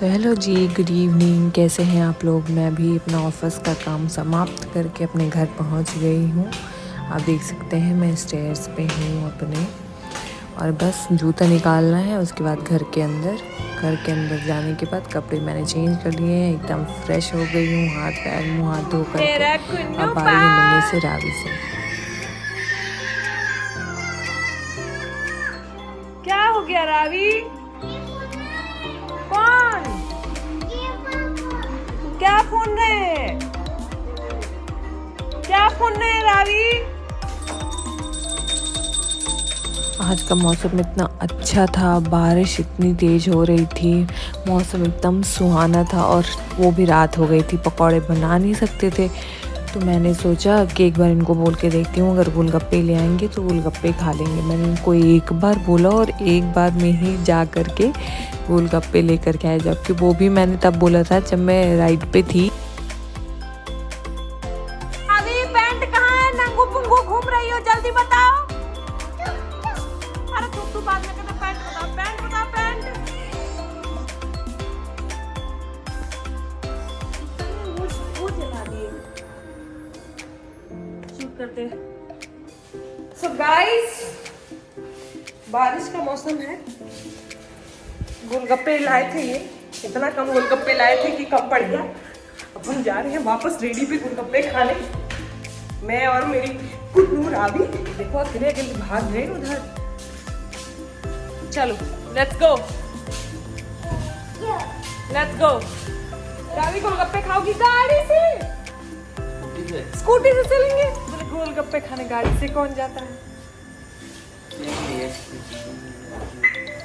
So hello जी, good evening. कैसे हैं आप लोग? मैं भी अपना ऑफिस का काम समाप्त करके अपने घर पहुंच गई हूं। आप देख सकते हैं मैं स्टेयर्स पे हूं अपने, और बस जूता निकालना है। उसके बाद घर के अंदर जाने के बाद कपड़े मैंने चेंज कर लिए हैं, एकदम फ्रेश हो गई हूँ। हाथ पैर मुँह हाथ धो करके अब बारी है मिलने से रावी से। क्या हो गया रावी? कौन? क्या फोन रहे? क्या फोन रहे रावी? आज का मौसम इतना अच्छा था, बारिश इतनी तेज़ हो रही थी, मौसम एकदम सुहाना था, और वो भी रात हो गई थी। पकौड़े बना नहीं सकते थे, तो मैंने सोचा कि एक बार इनको बोल के देखती हूँ, अगर गोलगप्पे ले आएंगे तो गोलगप्पे खा लेंगे। मैंने इनको एक बार बोला और एक बार में ही जा कर के गोलगप्पे लेकर के आए, जबकि वो भी मैंने तब बोला था जब मैं राइड पे थी। रावी पैंट कहाँ है? नंगू पुंगू घूम रही हो, जल्दी बताओ। अरे तू बाद में कहते पैंट बताओ, पैंट बताओ, पैंट। वो जला दिए। शूट करते। सो गाइस, बारिश का मौसम है। गोलगप्पे लाए थे, ये इतना कम गोलगप्पे लाए थे कि कम पड़ गया। अब हम जा रहे हैं वापस रेडी पे गोलगप्पे खाने। मैं और मेरी कुन्नू रावी देखो अकेले अकेले भाग गए उधर। चलो let's go, let's go. Ravi golgappe खाओगी गाड़ी से? स्कूटी से चलेंगे? बोले गोलगप्पे खाने गाड़ी से कौन जाता है?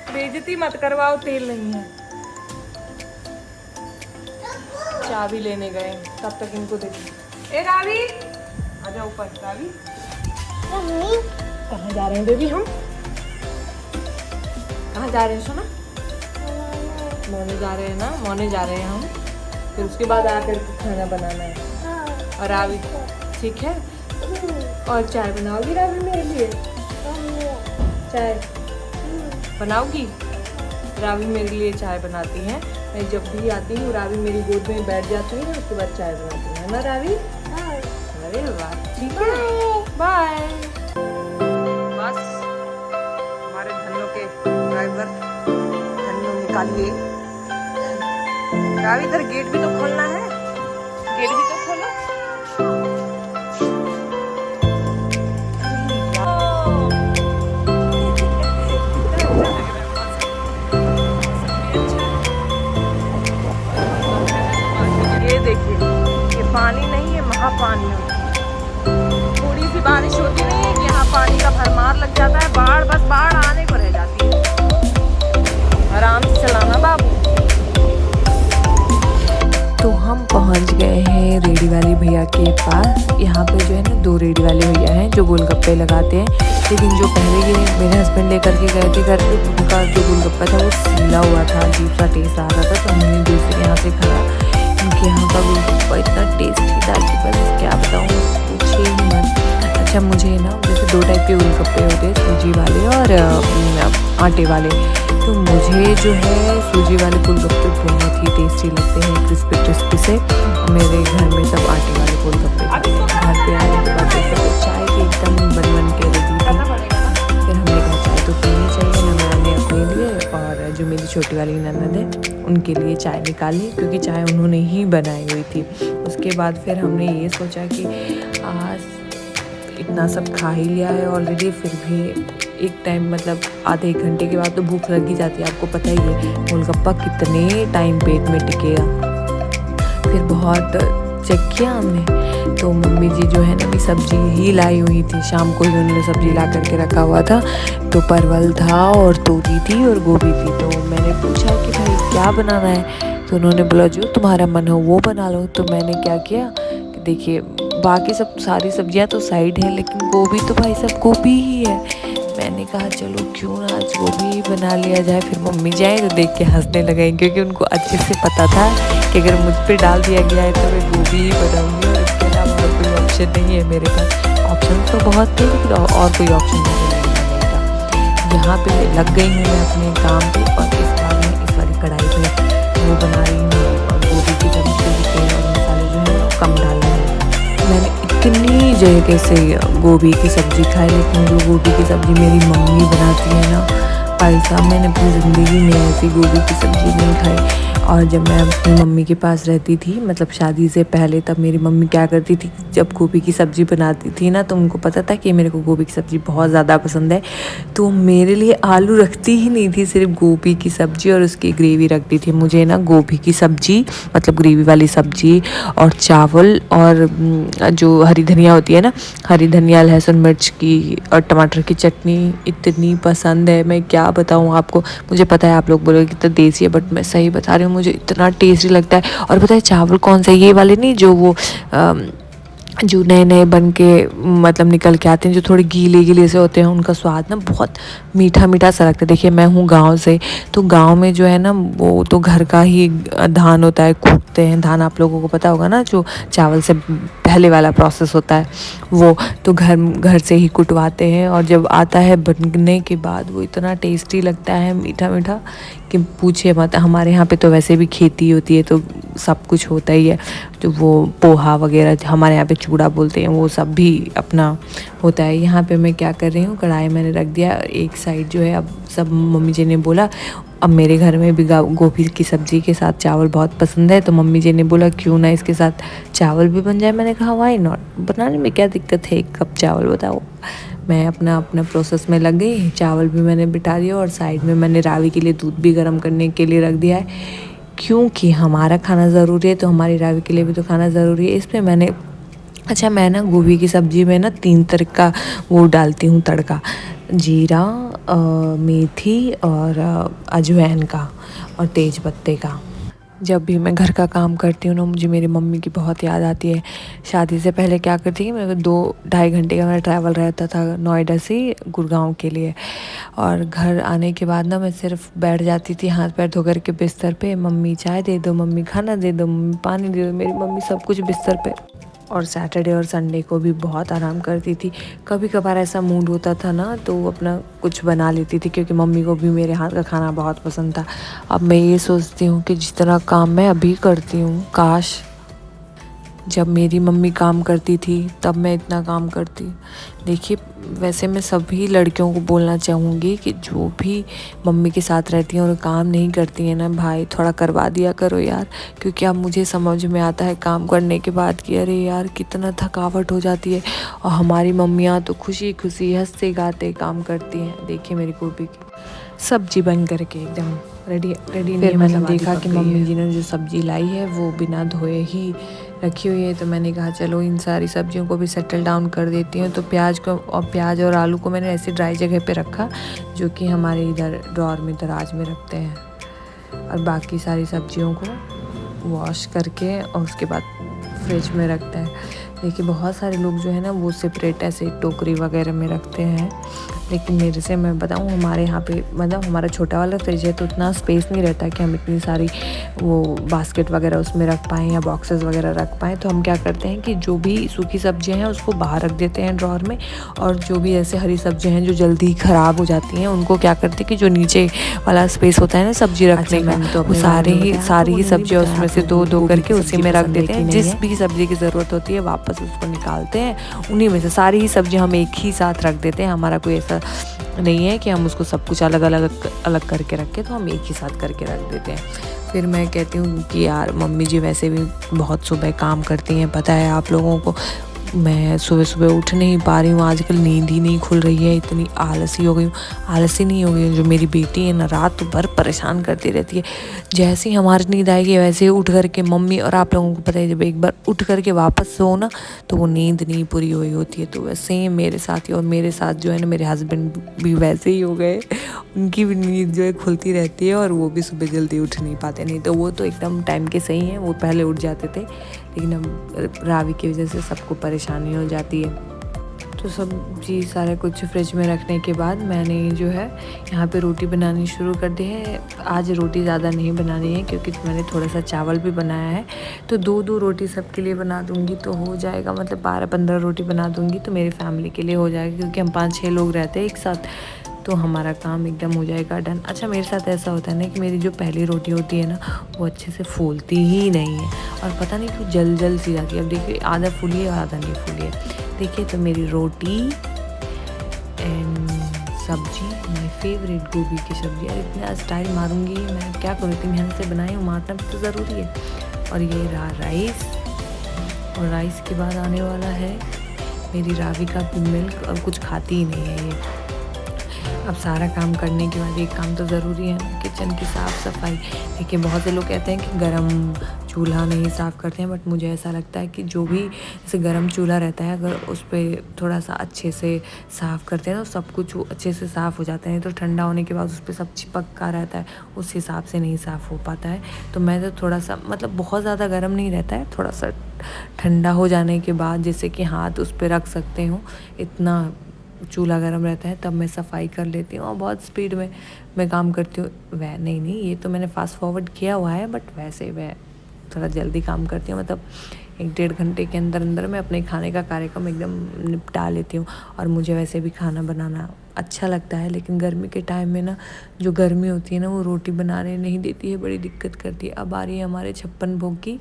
बेइज्जती मत करवाओ, तेल नहीं है। चाबी लेने गए, तब तक इनको देखो। ए रावी आजा ऊपर। रावी कहाँ जा रहे हैं बेबी? हम कहाँ जा रहे हैं सोना? मोने जा रहे हैं ना, मोने जा रहे हैं हम। फिर उसके बाद आकर खाना बनाना है। और रावी ठीक है? और चाय बनाओगी रावी मेरे लिए? चाय बनाओगी? रावी मेरे लिए चाय बनाती हैं। मैं जब भी आती हूँ रावी मेरी गोद में बैठ जाती है, उसके बाद चाय बनाती है ना रावी? अरे वाह, ठीक है, बाय। बस हमारे धन्नो के ड्राइवर धन्नो निकालिए। रावी इधर गेट भी तो खोलना है, गेट भी तो खोलो। ये देखिए, ये पानी नहीं है, महापानी है। थोड़ी सी बारिश होती नहीं है कि यहाँ पानी का भरमार लग जाता है। बाढ़, बस बाढ़ आने को रह जाती है। आराम से चलाना बाबू। तो हम पहुंच गए हैं रेडी वाले भैया के पास। यहाँ पे जो है ना 2 रेडी वाले भैया हैं जो गोलगप्पे लगाते हैं, लेकिन जो पहले ये मेरे हस्बैंड लेकर के गए थे घर पे, उनका जो गोलगप्पा था वो सीला हुआ था, अजीब सा टेस्ट आ रहा था। तो हमने दूसरे यहाँ से खाया। उनके यहाँ का गोलगप्पा इतना टेस्टी था कि बस क्या बताऊँ, पूछे ही मत। अच्छा, मुझे ना जैसे 2 टाइप के गोलगप्पे होते हैं, सूजी वाले और आटे वाले। तो मुझे जो है सूजी वाले गोलगप्पे बहुत ही टेस्टी लगते हैं, क्रिस्पी क्रिस्पी से। मेरे घर में सब आटे वाले गोलगप्पे खाते हैं। घर पे आने के बाद देखो चाय की एकदम बन के रेडी थी। फिर हमने कहा चाय तो पीनी चाहिए ना, मैंने अपने लिए और जो मेरी छोटी वाली ननद है उनके लिए चाय निकाली, क्योंकि चाय उन्होंने ही बनाई हुई थी। उसके बाद फिर हमने ये सोचा कि आज इतना सब खा ही लिया है ऑलरेडी, फिर भी एक टाइम मतलब आधे 1 घंटे के बाद तो भूख लग ही जाती है। आपको पता ही है गोलगप्पा कितने टाइम पेट में टिकेगा। फिर बहुत चेक किया हमने, तो मम्मी जी जो है ना भी सब्जी ही लाई हुई थी, शाम को ही उन्होंने सब्जी ला करके रखा हुआ था। तो परवल था और तोरी थी और गोभी थी। तो मैंने पूछा कि भाई क्या बनाना है? तो उन्होंने बोला जो तुम्हारा मन हो वो बना लो। तो मैंने क्या किया कि देखिए बाकी सब सारी सब्जियां तो साइड है, लेकिन गोभी तो भाई सब गोभी ही है। मैंने कहा चलो क्यों ना आज गोभी ही बना लिया जाए। फिर मम्मी जाए तो देख के हंसने लगे, क्योंकि उनको अच्छे से पता था कि अगर मुझ पे डाल दिया गया है तो मैं गोभी ही बनाऊंगी, और इसके अलावा और कोई ऑप्शन नहीं है मेरे पास। ऑप्शन तो बहुत थे, लेकिन और कोई ऑप्शन नहीं था। यहाँ पे लग गई हूँ मैं अपने काम पे, और इस बार मैं इस वाली कढ़ाई पे वो बना रही हूँ और गोभी की सब्जी में तेल और मसाले जो है वो कम डाले हैं। मैंने इतनी जगह से गोभी की सब्ज़ी खाई, लेकिन जो गोभी की सब्ज़ी मेरी मम्मी बनाती है ना भाई साहब, मैंने अपनी ज़िंदगी में ऐसी गोभी की सब्ज़ी नहीं खाई। और जब मैं अपनी मम्मी के पास रहती थी, मतलब शादी से पहले, तब मेरी मम्मी क्या करती थी, जब गोभी की सब्ज़ी बनाती थी ना, तो उनको पता था कि मेरे को गोभी की सब्ज़ी बहुत ज़्यादा पसंद है, तो मेरे लिए आलू रखती ही नहीं थी, सिर्फ गोभी की सब्ज़ी और उसकी ग्रेवी रखती थी। मुझे ना गोभी की सब्ज़ी, मतलब ग्रेवी वाली सब्ज़ी और चावल और जो हरी धनिया होती है ना, हरी धनिया, लहसुन मिर्च की और टमाटर की चटनी इतनी पसंद है, मैं क्या बताऊँ आपको। मुझे पता है आप लोग बोलोगे कितना देसी है, बट मैं सही बता रही हूँ, मुझे इतना टेस्टी लगता है। और पता है चावल कौन सा, ये वाले नहीं जो वो जो नए नए बन के मतलब निकल के आते हैं, जो थोड़े गीले गीले से होते हैं, उनका स्वाद ना बहुत मीठा मीठा सा लगता है। देखिए मैं हूँ गांव से, तो गांव में जो है ना वो तो घर का ही धान होता है, कूटते हैं धान, आप लोगों को पता होगा ना, जो चावल से पहले वाला प्रोसेस होता है वो, तो घर से ही कुटवाते हैं, और जब आता है बनने के बाद वो इतना टेस्टी लगता है, मीठा मीठा, कि पूछिए मत। हमारे यहाँ पे तो वैसे भी खेती होती है, तो सब कुछ होता ही है, तो वो पोहा वगैरह, हमारे यहाँ पे चूड़ा बोलते हैं, वो सब भी अपना होता है। यहाँ पे मैं क्या कर रही हूँ, कढ़ाई मैंने रख दिया एक साइड जो है। अब सब मम्मी जी ने बोला, अब मेरे घर में भी गोभी की सब्ज़ी के साथ चावल बहुत पसंद है, तो मम्मी जी ने बोला क्यों ना इसके साथ चावल भी बन जाए। मैंने कहा व्हाई नॉट, बनाने में क्या दिक्कत है, 1 कप चावल, बताओ। मैं अपना प्रोसेस में लग गई, चावल भी मैंने बिठा दिया और साइड में मैंने रावी के लिए दूध भी गर्म करने के लिए रख दिया है, क्योंकि हमारा खाना ज़रूरी है, तो हमारी रावी के लिए भी तो खाना ज़रूरी है। इसमें मैंने मैं ना गोभी की सब्ज़ी में ना 3 तरह का वो डालती हूँ तड़का, जीरा, मेथी और अजवाइन का और तेज पत्ते का। जब भी मैं घर का काम करती हूँ ना, मुझे मेरी मम्मी की बहुत याद आती है। शादी से पहले क्या करती थी, मेरे को 2-2.5 घंटे का मेरा ट्रैवल रहता था नोएडा से गुड़गांव के लिए, और घर आने के बाद ना मैं सिर्फ बैठ जाती थी हाथ पैर धो कर के बिस्तर पे, मम्मी चाय दे दो, मम्मी खाना दे दो, मम्मी पानी दे दो, मेरी मम्मी सब कुछ बिस्तर पे। और सैटरडे और संडे को भी बहुत आराम करती थी। कभी कभार ऐसा मूड होता था ना, तो वो अपना कुछ बना लेती थी, क्योंकि मम्मी को भी मेरे हाथ का खाना बहुत पसंद था। अब मैं ये सोचती हूँ कि जितना काम मैं अभी करती हूँ, काश जब मेरी मम्मी काम करती थी तब मैं इतना काम करती। देखिए वैसे मैं सभी लड़कियों को बोलना चाहूँगी कि जो भी मम्मी के साथ रहती हैं और काम नहीं करती हैं ना भाई, थोड़ा करवा दिया करो यार, क्योंकि अब मुझे समझ में आता है काम करने के बाद कि अरे यार कितना थकावट हो जाती है। और हमारी मम्मियाँ तो खुशी खुशी हंसते गाते काम करती हैं। देखिए मेरी गोभी की सब्जी बन करके एकदम रेडी नहीं। मैंने देखा कि मम्मी जी ने जो सब्जी लाई है वो बिना धोए ही रखी हुई है, तो मैंने कहा चलो इन सारी सब्जियों को भी सेटल डाउन कर देती हूँ। तो प्याज और आलू को मैंने ऐसी ड्राई जगह पे रखा, जो कि हमारे इधर ड्रॉर में दराज में रखते हैं, और बाकी सारी सब्जियों को वॉश करके और उसके बाद फ्रिज में रखते हैं। देखिए बहुत सारे लोग जो है ना वो सेपरेट ऐसे टोकरी वगैरह में रखते हैं, लेकिन मेरे से मैं बताऊँ, हमारे यहाँ पे मतलब हमारा छोटा वाला फ्रिज है, तो उतना स्पेस नहीं रहता कि हम इतनी सारी वो बास्केट वगैरह उसमें रख पाएँ या बॉक्सेस वगैरह रख पाएँ। तो हम क्या करते हैं कि जो भी सूखी सब्जियां हैं उसको बाहर रख देते हैं ड्रॉर में, और जो भी ऐसे हरी सब्जियां हैं जो जल्दी ख़राब हो जाती हैं उनको क्या करते हैं कि जो नीचे वाला स्पेस होता है ना सब्जी रखने का, तो वो सारी ही सब्जियाँ उसमें से दो करके उसी में रख देते हैं। जिस भी सब्जी की ज़रूरत होती है वापस उसको निकालते हैं, उन्हीं में से सारी ही सब्जी हम एक ही साथ रख देते हैं। हमारा कोई ऐसा नहीं है कि हम उसको सब कुछ अलग अलग करके रखें, तो हम एक ही साथ करके रख देते हैं। फिर मैं कहती हूँ कि यार मम्मी जी वैसे भी बहुत सुबह काम करती हैं, पता है आप लोगों को। मैं सुबह सुबह उठ नहीं पा रही हूँ, आजकल नींद ही नहीं खुल रही है, इतनी आलसी हो गई हूँ। आलसी नहीं हो गई हूँ, जो मेरी बेटी है ना रात भर परेशान करती रहती है। जैसे ही हमारी नींद आएगी वैसे ही उठ करके मम्मी, और आप लोगों को पता है जब एक बार उठ करके वापस सो ना तो वो नींद नहीं पूरी हुई होती है। तो वैसे ही मेरे साथ ही, और मेरे साथ जो है ना मेरे हस्बैंड भी वैसे ही हो गए, उनकी भी नींद जो है खुलती रहती है और वो भी सुबह जल्दी उठ नहीं पाते। नहीं तो वो तो एकदम टाइम के सही हैं, वो पहले उठ जाते थे, लेकिन अब रावी की वजह से सबको परेशानी हो जाती है। तो सब्जी सारा कुछ फ्रिज में रखने के बाद मैंने जो है यहाँ पे रोटी बनानी शुरू कर दी है। आज रोटी ज़्यादा नहीं बनानी है क्योंकि मैंने थोड़ा सा चावल भी बनाया है, तो 2-2 रोटी सबके लिए बना दूँगी तो हो जाएगा, मतलब 12-15 रोटी बना दूँगी तो मेरी फैमिली के लिए हो जाएगा, क्योंकि हम 5-6 लोग रहते हैं एक साथ। तो हमारा काम एकदम हो जाएगा डन। अच्छा मेरे साथ ऐसा होता है ना कि मेरी जो पहली रोटी होती है ना वो अच्छे से फूलती ही नहीं है और पता नहीं क्यों जल जल सी जाती है। अब देखिए आधा फूली है और आधा नहीं फूली है। देखिए तो मेरी रोटी एंड सब्जी, माय फेवरेट गोभी की सब्जी। यार इतना स्टाइल मारूंगी मैं, क्या करूँ, इतनी मेहनत से बनाई हूँ, मारना भी तो ज़रूरी है। और ये रहा राइस, और राइस के बाद आने वाला है मेरी रावी का मिल्क। और कुछ खाती ही नहीं है ये। अब सारा काम करने के बाद एक काम तो ज़रूरी है ना, किचन की साफ़ सफाई। देखिए बहुत से लोग कहते हैं कि गरम चूल्हा नहीं साफ़ करते हैं, बट मुझे ऐसा लगता है कि जो भी जैसे गरम चूल्हा रहता है अगर उस पर थोड़ा सा अच्छे से साफ़ करते हैं तो सब कुछ अच्छे से साफ़ हो जाता है। तो ठंडा होने के बाद उस पर सब चिपका रहता है, उस हिसाब से नहीं साफ़ हो पाता है। तो मैं तो थोड़ा सा मतलब बहुत ज़्यादा गर्म नहीं रहता है, थोड़ा सा ठंडा हो जाने के बाद जैसे कि हाथ उस पर रख सकते हो, इतना चूल्हा गर्म रहता है तब मैं सफाई कर लेती हूँ। और बहुत स्पीड में मैं काम करती हूँ। वह नहीं ये तो मैंने फास्ट फॉरवर्ड किया हुआ है, बट वैसे वह थोड़ा जल्दी काम करती हूँ। मतलब 1-1.5 घंटे के अंदर अंदर मैं अपने खाने का कार्यक्रम एकदम निपटा लेती हूँ। और मुझे वैसे भी खाना बनाना अच्छा लगता है, लेकिन गर्मी के टाइम में ना जो गर्मी होती है ना वो रोटी बनाने नहीं देती है, बड़ी दिक्कत करती है। अब आ रही है हमारे 56 भोग की।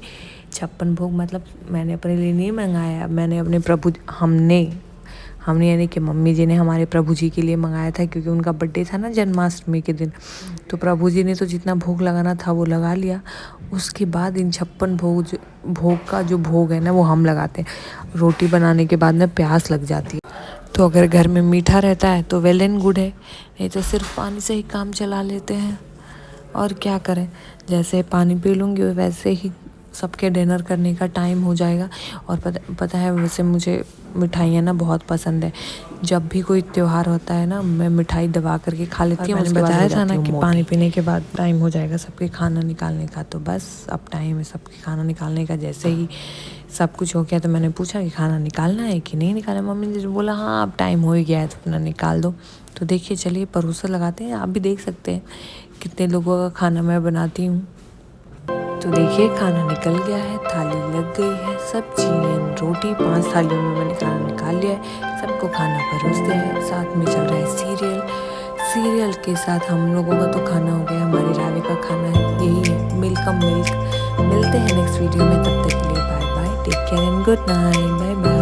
56 भोग मतलब मैंने अपने लिए नहीं मंगाया, मैंने अपने हमने यानी कि मम्मी जी ने हमारे प्रभु जी के लिए मंगाया था, क्योंकि उनका बर्थडे था ना जन्माष्टमी के दिन। तो प्रभु जी ने तो जितना भोग लगाना था वो लगा लिया। उसके बाद इन 56 भोग का जो भोग है ना वो हम लगाते हैं। रोटी बनाने के बाद ना प्यास लग जाती है, तो अगर घर में मीठा रहता है तो वेल एंड गुड है, नहीं तो सिर्फ पानी से ही काम चला लेते हैं। और क्या करें, जैसे पानी पी लूँगी वैसे ही सबके डिनर करने का टाइम हो जाएगा। और पता है वैसे मुझे मिठाइयाँ ना बहुत पसंद है। जब भी कोई त्यौहार होता है ना मैं मिठाई दबा करके खा लेती हूँ। मैंने बताया था ना कि पानी पीने के बाद टाइम हो जाएगा सबके खाना निकालने का, तो बस अब टाइम है सबके खाना निकालने का। जैसे ही सब कुछ हो गया तो मैंने पूछा कि खाना निकालना है कि नहीं निकालना। मम्मी ने बोला हाँ अब टाइम हो ही गया है तो अपना निकाल दो। तो देखिए चलिए परोसा लगाते हैं, आप भी देख सकते हैं कितने लोगों का खाना मैं बनाती हूँ। तो देखिए खाना निकल गया है, थाली लग गई है, सब्जी एंड रोटी 5 थालियों में मैंने खाना निकाल लिया है। सबको खाना परोस दिया है, साथ में चल रहा है सीरियल के साथ हम लोगों का तो खाना हो गया। हमारी रावी का खाना है यही है, मिल्क। मिलते हैं नेक्स्ट वीडियो में, तब तक के लिए bye bye, take care and good night, bye bye.